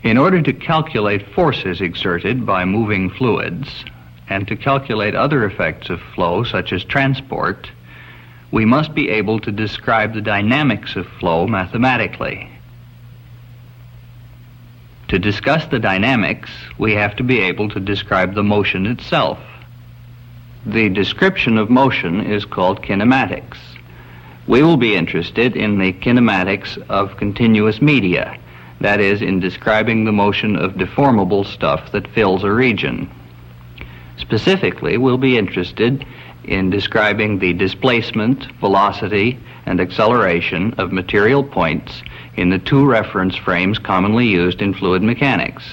In order to calculate forces exerted by moving fluids and to calculate other effects of flow, such as transport, we must be able to describe the dynamics of flow mathematically. To discuss the dynamics, we have to be able to describe the motion itself. The description of motion is called kinematics. We will be interested in the kinematics of continuous media, that is, in describing the motion of deformable stuff that fills a region. Specifically, we'll be interested in describing the displacement, velocity, and acceleration of material points in the two reference frames commonly used in fluid mechanics.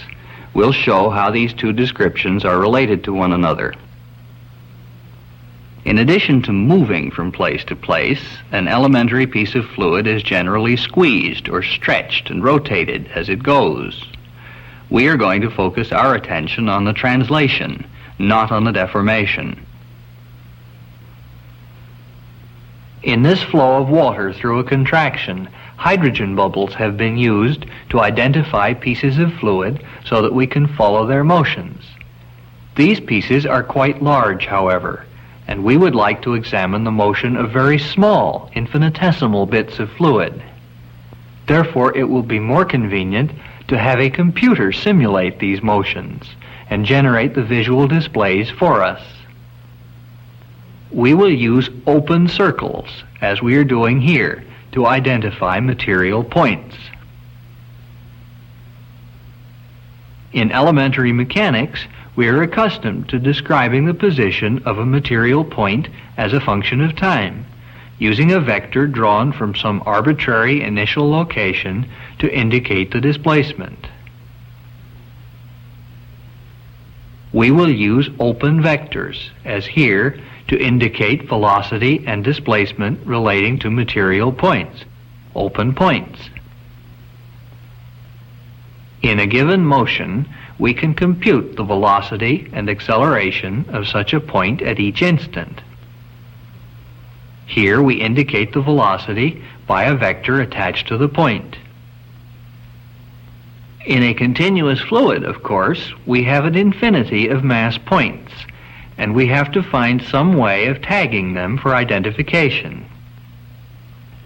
We'll show how these two descriptions are related to one another. In addition to moving from place to place, an elementary piece of fluid is generally squeezed or stretched and rotated as it goes. We are going to focus our attention on the translation, not on the deformation. In this flow of water through a contraction, hydrogen bubbles have been used to identify pieces of fluid so that we can follow their motions. These pieces are quite large, however, and we would like to examine the motion of very small, infinitesimal bits of fluid. Therefore, it will be more convenient to have a computer simulate these motions and generate the visual displays for us. We will use open circles, as we are doing here, to identify material points. In elementary mechanics, we are accustomed to describing the position of a material point as a function of time, using a vector drawn from some arbitrary initial location to indicate the displacement. We will use open vectors, as here, to indicate velocity and displacement relating to material points, open points. In a given motion, we can compute the velocity and acceleration of such a point at each instant. Here we indicate the velocity by a vector attached to the point. In a continuous fluid, of course, we have an infinity of mass points, and we have to find some way of tagging them for identification.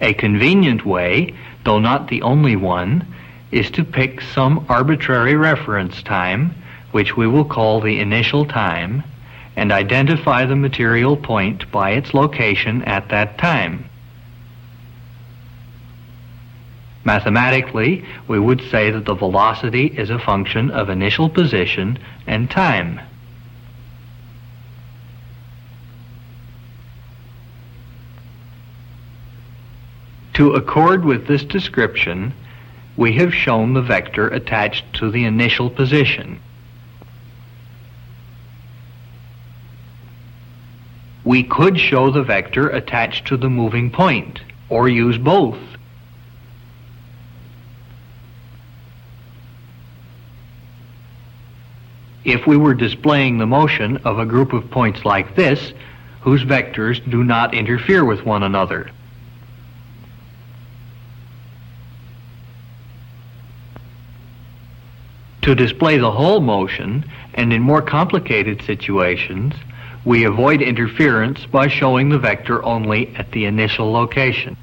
A convenient way, though not the only one, is to pick some arbitrary reference time, which we will call the initial time, and identify the material point by its location at that time. Mathematically, we would say that the velocity is a function of initial position and time. To accord with this description, we have shown the vector attached to the initial position. We could show the vector attached to the moving point, or use both. If we were displaying the motion of a group of points like this, whose vectors do not interfere with one another. To display the whole motion, and in more complicated situations, we avoid interference by showing the vector only at the initial location.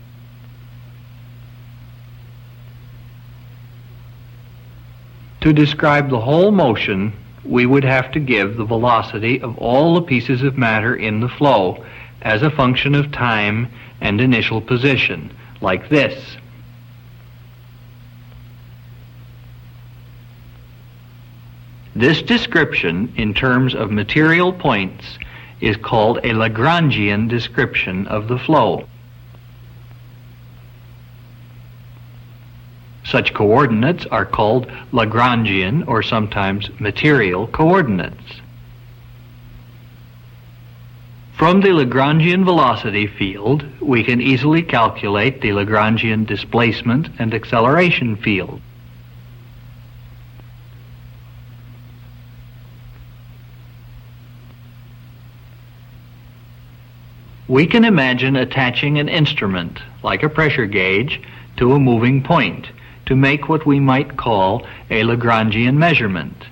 To describe the whole motion, we would have to give the velocity of all the pieces of matter in the flow as a function of time and initial position, like this. This description, in terms of material points, is called a Lagrangian description of the flow. Such coordinates are called Lagrangian, or sometimes material coordinates. From the Lagrangian velocity field, we can easily calculate the Lagrangian displacement and acceleration field. We can imagine attaching an instrument, like a pressure gauge, to a moving point to make what we might call a Lagrangian measurement.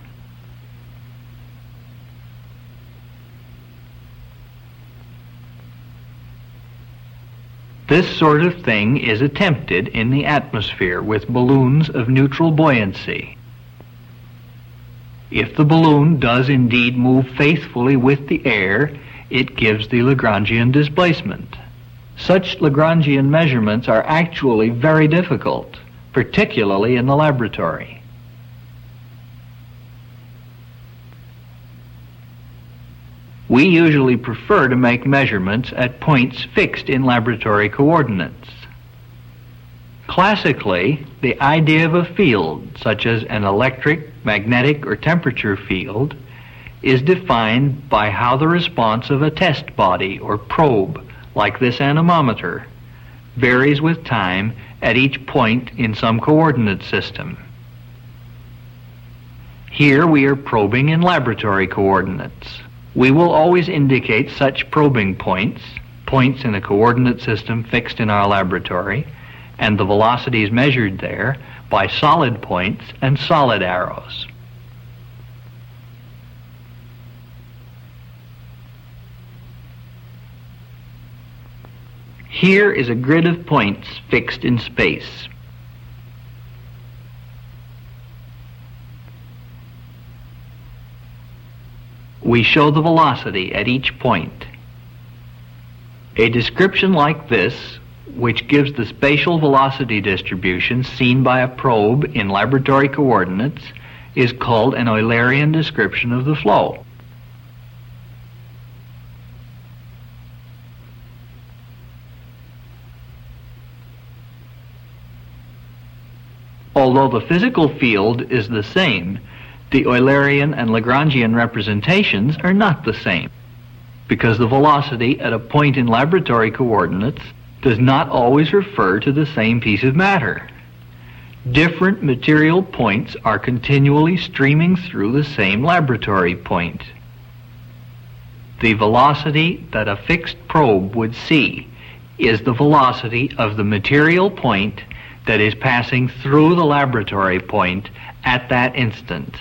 This sort of thing is attempted in the atmosphere with balloons of neutral buoyancy. If the balloon does indeed move faithfully with the air, it gives the Lagrangian displacement. Such Lagrangian measurements are actually very difficult, particularly in the laboratory. We usually prefer to make measurements at points fixed in laboratory coordinates. Classically, the idea of a field, such as an electric, magnetic, or temperature field, is defined by how the response of a test body or probe, like this anemometer, varies with time at each point in some coordinate system. Here we are probing in laboratory coordinates. We will always indicate such probing points, points in a coordinate system fixed in our laboratory, and the velocities measured there by solid points and solid arrows. Here is a grid of points fixed in space. We show the velocity at each point. A description like this, which gives the spatial velocity distribution seen by a probe in laboratory coordinates, is called an Eulerian description of the flow. Although the physical field is the same, the Eulerian and Lagrangian representations are not the same, because the velocity at a point in laboratory coordinates does not always refer to the same piece of matter. Different material points are continually streaming through the same laboratory point. The velocity that a fixed probe would see is the velocity of the material point that is passing through the laboratory point at that instant.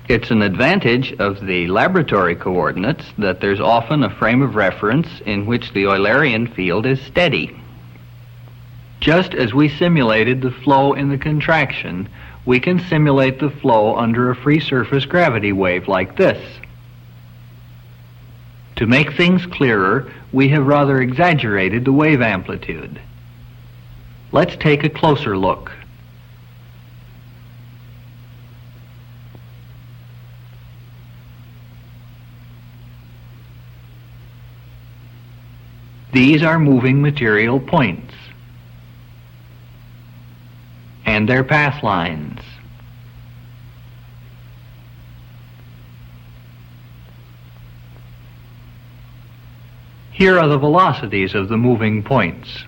It's an advantage of the laboratory coordinates that there's often a frame of reference in which the Eulerian field is steady. Just as we simulated the flow in the contraction, we can simulate the flow under a free surface gravity wave like this. To make things clearer, we have rather exaggerated the wave amplitude. Let's take a closer look. These are moving material points and their path lines. Here are the velocities of the moving points,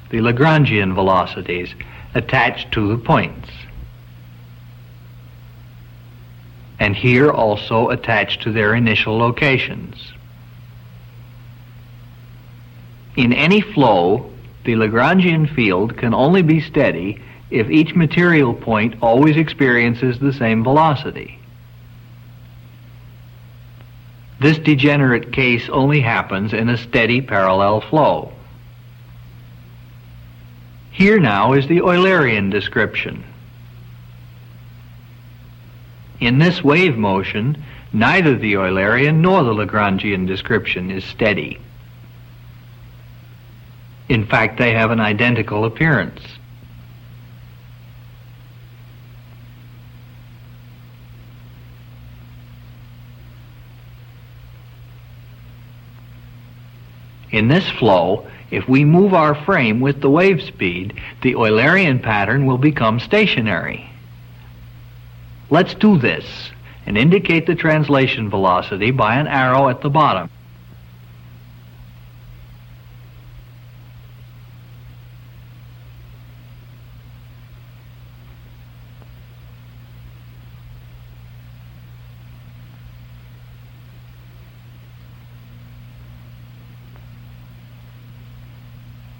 the Lagrangian velocities attached to the points, and here also attached to their initial locations. In any flow, the Lagrangian field can only be steady if each material point always experiences the same velocity. This degenerate case only happens in a steady parallel flow. Here now is the Eulerian description. In this wave motion, neither the Eulerian nor the Lagrangian description is steady. In fact, they have an identical appearance. In this flow, if we move our frame with the wave speed, the Eulerian pattern will become stationary. Let's do this and indicate the translation velocity by an arrow at the bottom.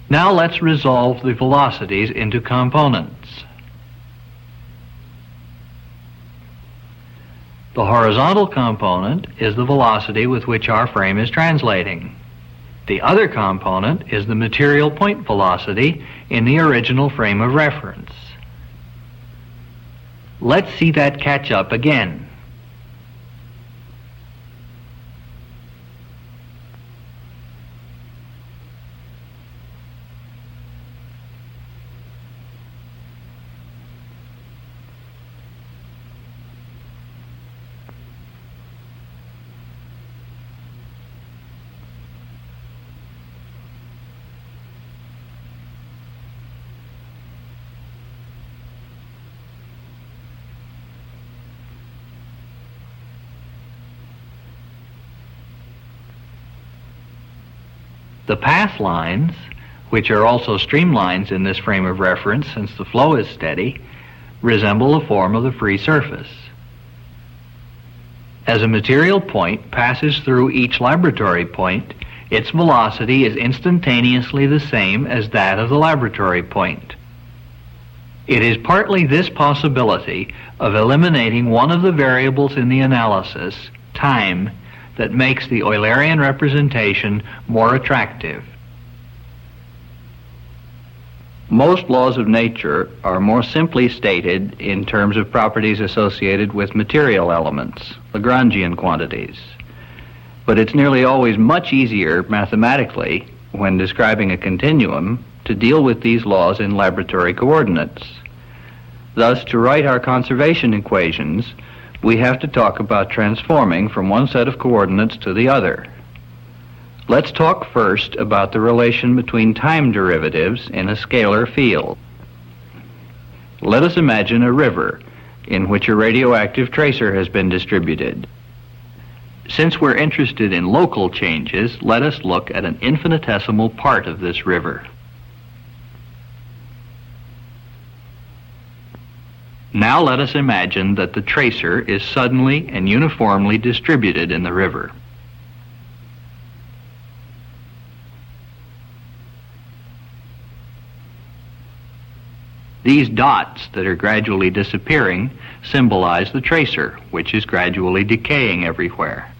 Now let's resolve the velocities into components. The horizontal component is the velocity with which our frame is translating. The other component is the material point velocity in the original frame of reference. Let's see that catch up again. The path lines, which are also streamlines in this frame of reference since the flow is steady, resemble the form of the free surface. As a material point passes through each laboratory point, its velocity is instantaneously the same as that of the laboratory point. It is partly this possibility of eliminating one of the variables in the analysis, time, that makes the Eulerian representation more attractive. Most laws of nature are more simply stated in terms of properties associated with material elements, Lagrangian quantities. But it's nearly always much easier mathematically, when describing a continuum, to deal with these laws in laboratory coordinates. Thus, to write our conservation equations, we have to talk about transforming from one set of coordinates to the other. Let's talk first about the relation between time derivatives in a scalar field. Let us imagine a river in which a radioactive tracer has been distributed. Since we're interested in local changes, let us look at an infinitesimal part of this river. Now let us imagine that the tracer is suddenly and uniformly distributed in the river. These dots that are gradually disappearing symbolize the tracer, which is gradually decaying everywhere.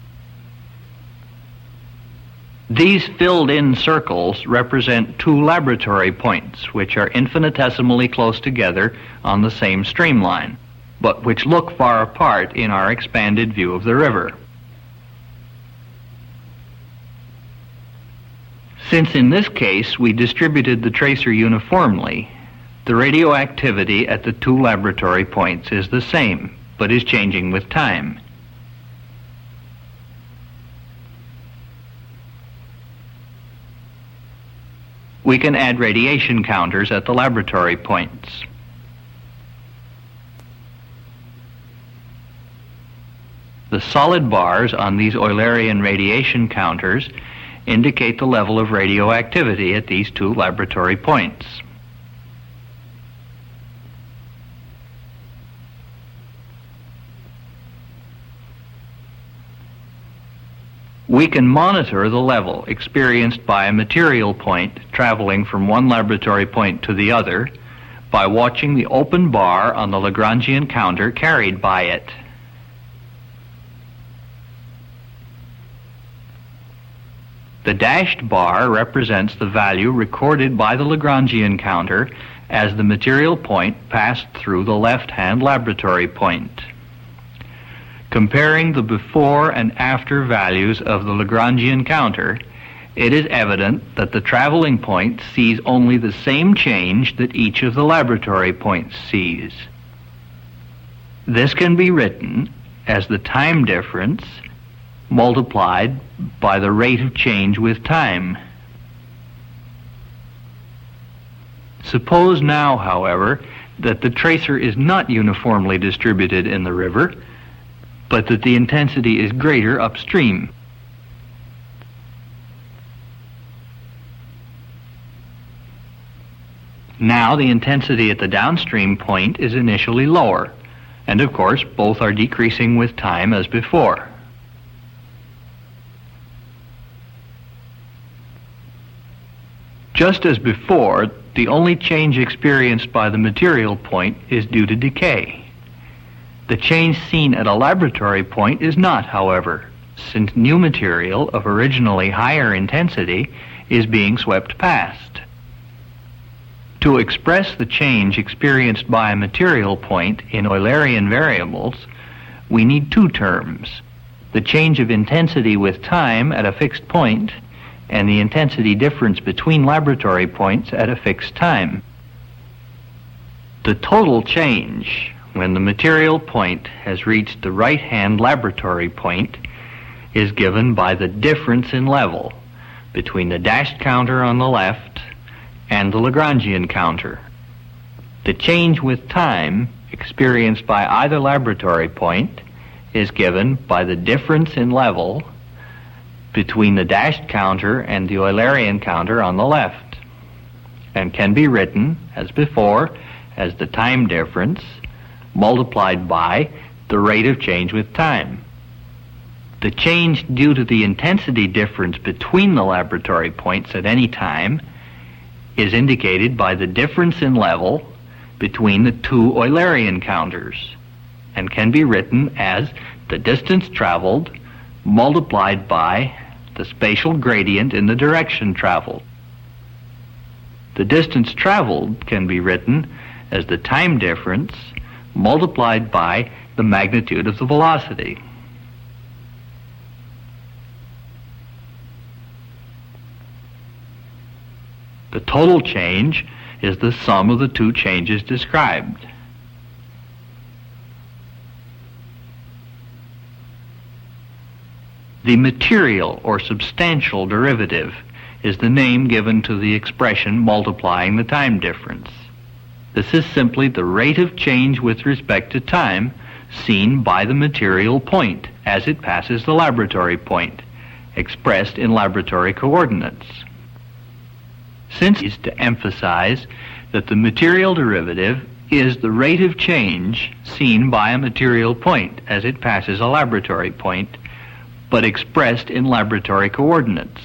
These filled-in circles represent two laboratory points, which are infinitesimally close together on the same streamline, but which look far apart in our expanded view of the river. Since in this case we distributed the tracer uniformly, the radioactivity at the two laboratory points is the same, but is changing with time. We can add radiation counters at the laboratory points. The solid bars on these Eulerian radiation counters indicate the level of radioactivity at these two laboratory points. We can monitor the level experienced by a material point traveling from one laboratory point to the other by watching the open bar on the Lagrangian counter carried by it. The dashed bar represents the value recorded by the Lagrangian counter as the material point passed through the left-hand laboratory point. Comparing the before and after values of the Lagrangian counter, it is evident that the traveling point sees only the same change that each of the laboratory points sees. This can be written as the time difference multiplied by the rate of change with time. Suppose now, however, that the tracer is not uniformly distributed in the river, but that the intensity is greater upstream. Now the intensity at the downstream point is initially lower, and of course both are decreasing with time as before. Just as before, the only change experienced by the material point is due to decay. The change seen at a laboratory point is not, however, since new material of originally higher intensity is being swept past. To express the change experienced by a material point in Eulerian variables, we need two terms: the change of intensity with time at a fixed point, and the intensity difference between laboratory points at a fixed time. The total change when the material point has reached the right-hand laboratory point is given by the difference in level between the dashed counter on the left and the Lagrangian counter. The change with time experienced by either laboratory point is given by the difference in level between the dashed counter and the Eulerian counter on the left, and can be written, as before, as the time difference multiplied by the rate of change with time. The change due to the intensity difference between the laboratory points at any time is indicated by the difference in level between the two Eulerian counters, and can be written as the distance traveled multiplied by the spatial gradient in the direction traveled. The distance traveled can be written as the time difference multiplied by the magnitude of the velocity. The total change is the sum of the two changes described. The material or substantial derivative is the name given to the expression multiplying the time difference. This is simply the rate of change with respect to time seen by the material point as it passes the laboratory point, expressed in laboratory coordinates. Since it's to emphasize that the material derivative is the rate of change seen by a material point as it passes a laboratory point, but expressed in laboratory coordinates.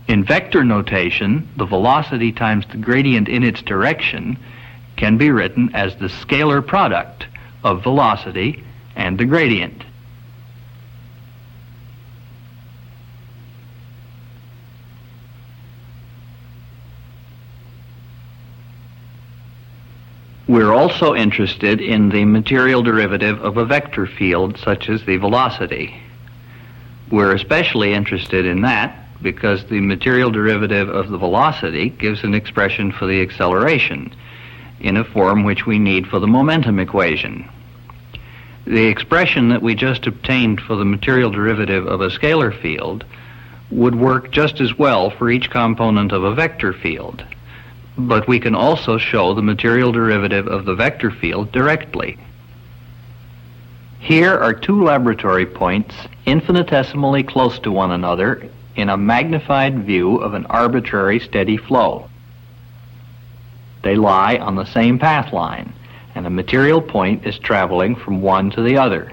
In vector notation, the velocity times the gradient in its direction can be written as the scalar product of velocity and the gradient. We're also interested in the material derivative of a vector field such as the velocity. We're especially interested in that because the material derivative of the velocity gives an expression for the acceleration in a form which we need for the momentum equation. The expression that we just obtained for the material derivative of a scalar field would work just as well for each component of a vector field, but we can also show the material derivative of the vector field directly. Here are two laboratory points infinitesimally close to one another in a magnified view of an arbitrary steady flow. They lie on the same path line, and a material point is traveling from one to the other.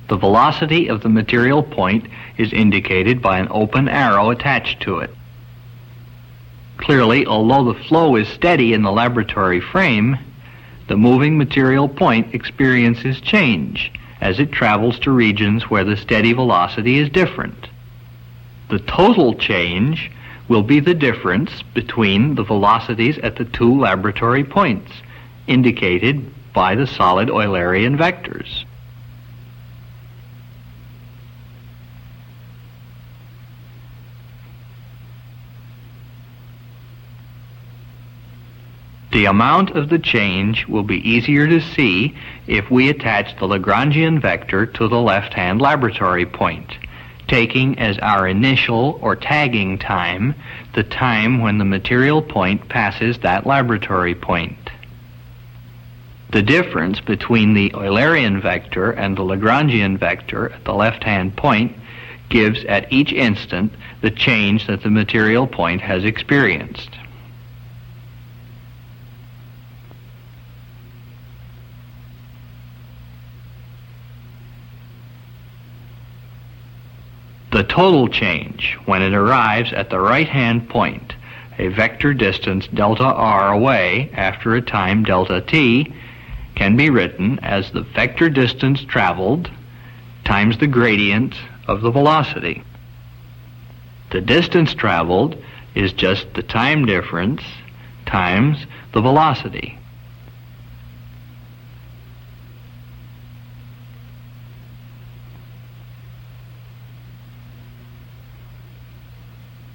The velocity of the material point is indicated by an open arrow attached to it. Clearly, although the flow is steady in the laboratory frame, the moving material point experiences change as it travels to regions where the steady velocity is different. The total change will be the difference between the velocities at the two laboratory points, indicated by the solid Eulerian vectors. The amount of the change will be easier to see if we attach the Lagrangian vector to the left-hand laboratory point, taking as our initial or tagging time the time when the material point passes that laboratory point. The difference between the Eulerian vector and the Lagrangian vector at the left-hand point gives at each instant the change that the material point has experienced. The total change, when it arrives at the right-hand point, a vector distance delta r away after a time delta t, can be written as the vector distance traveled times the gradient of the velocity. The distance traveled is just the time difference times the velocity.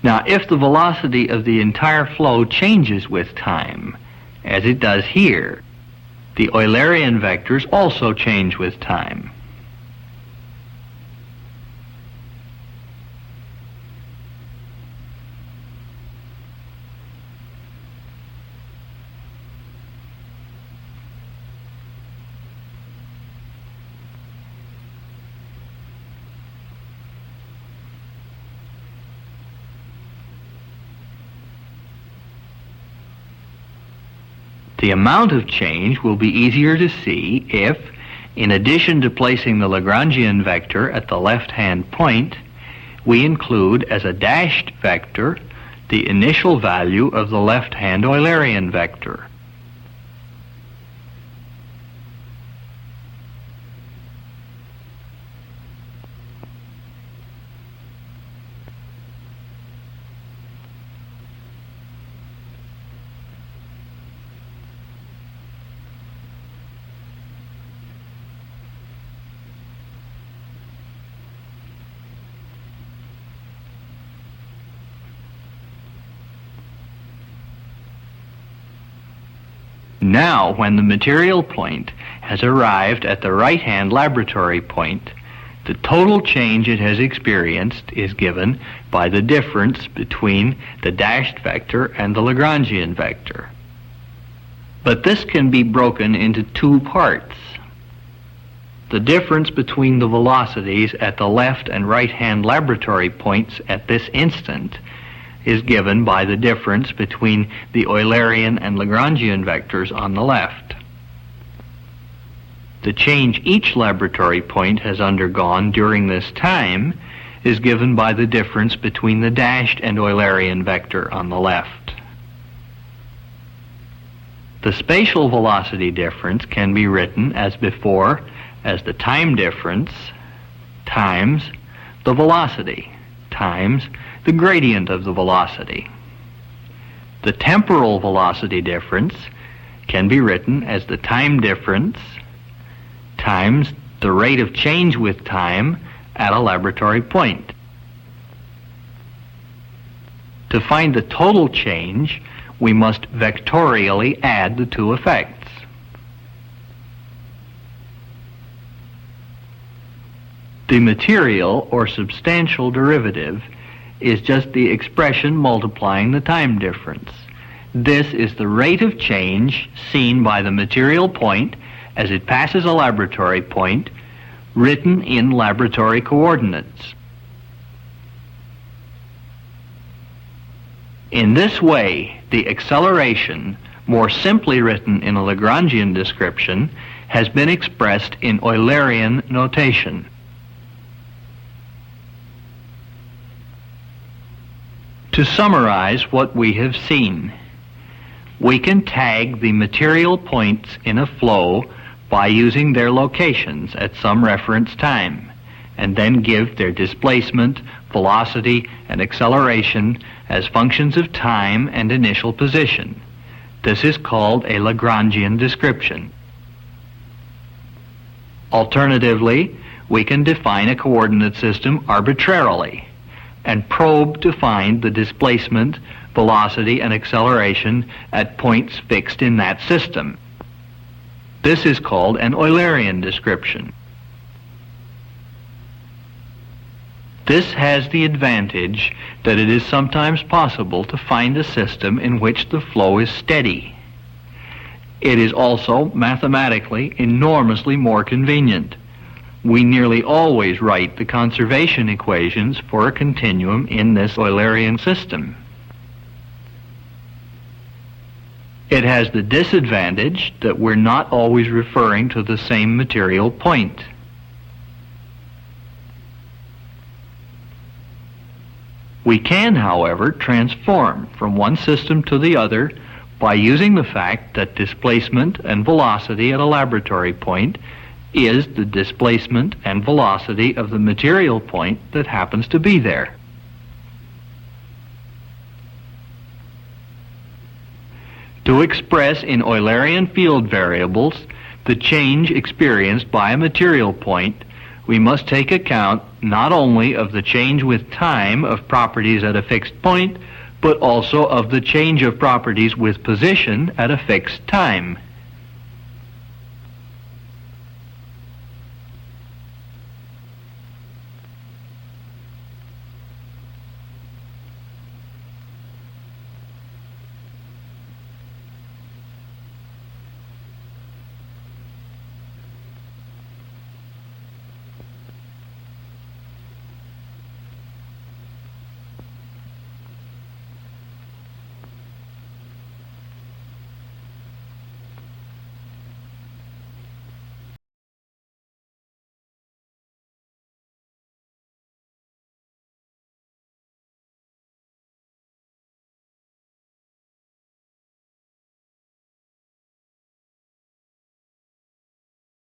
Now, if the velocity of the entire flow changes with time, as it does here, the Eulerian vectors also change with time. The amount of change will be easier to see if, in addition to placing the Lagrangian vector at the left-hand point, we include as a dashed vector the initial value of the left-hand Eulerian vector. Now, when the material point has arrived at the right-hand laboratory point, the total change it has experienced is given by the difference between the dashed vector and the Lagrangian vector. But this can be broken into two parts. The difference between the velocities at the left and right-hand laboratory points at this instant is given by the difference between the Eulerian and Lagrangian vectors on the left. The change each laboratory point has undergone during this time is given by the difference between the dashed and Eulerian vector on the left. The spatial velocity difference can be written as before as the time difference times the velocity times the gradient of the velocity. The temporal velocity difference can be written as the time difference times the rate of change with time at a laboratory point. To find the total change, we must vectorially add the two effects. The material or substantial derivative is just the expression multiplying the time difference. This is the rate of change seen by the material point as it passes a laboratory point, written in laboratory coordinates. In this way, the acceleration, more simply written in a Lagrangian description, has been expressed in Eulerian notation. To summarize what we have seen, we can tag the material points in a flow by using their locations at some reference time, and then give their displacement, velocity, and acceleration as functions of time and initial position. This is called a Lagrangian description. Alternatively, we can define a coordinate system arbitrarily and probe to find the displacement, velocity, and acceleration at points fixed in that system. This is called an Eulerian description. This has the advantage that it is sometimes possible to find a system in which the flow is steady. It is also mathematically enormously more convenient. We nearly always write the conservation equations for a continuum in this Eulerian system. It has the disadvantage that we're not always referring to the same material point. We can, however, transform from one system to the other by using the fact that displacement and velocity at a laboratory point is the displacement and velocity of the material point that happens to be there. To express in Eulerian field variables the change experienced by a material point, we must take account not only of the change with time of properties at a fixed point, but also of the change of properties with position at a fixed time.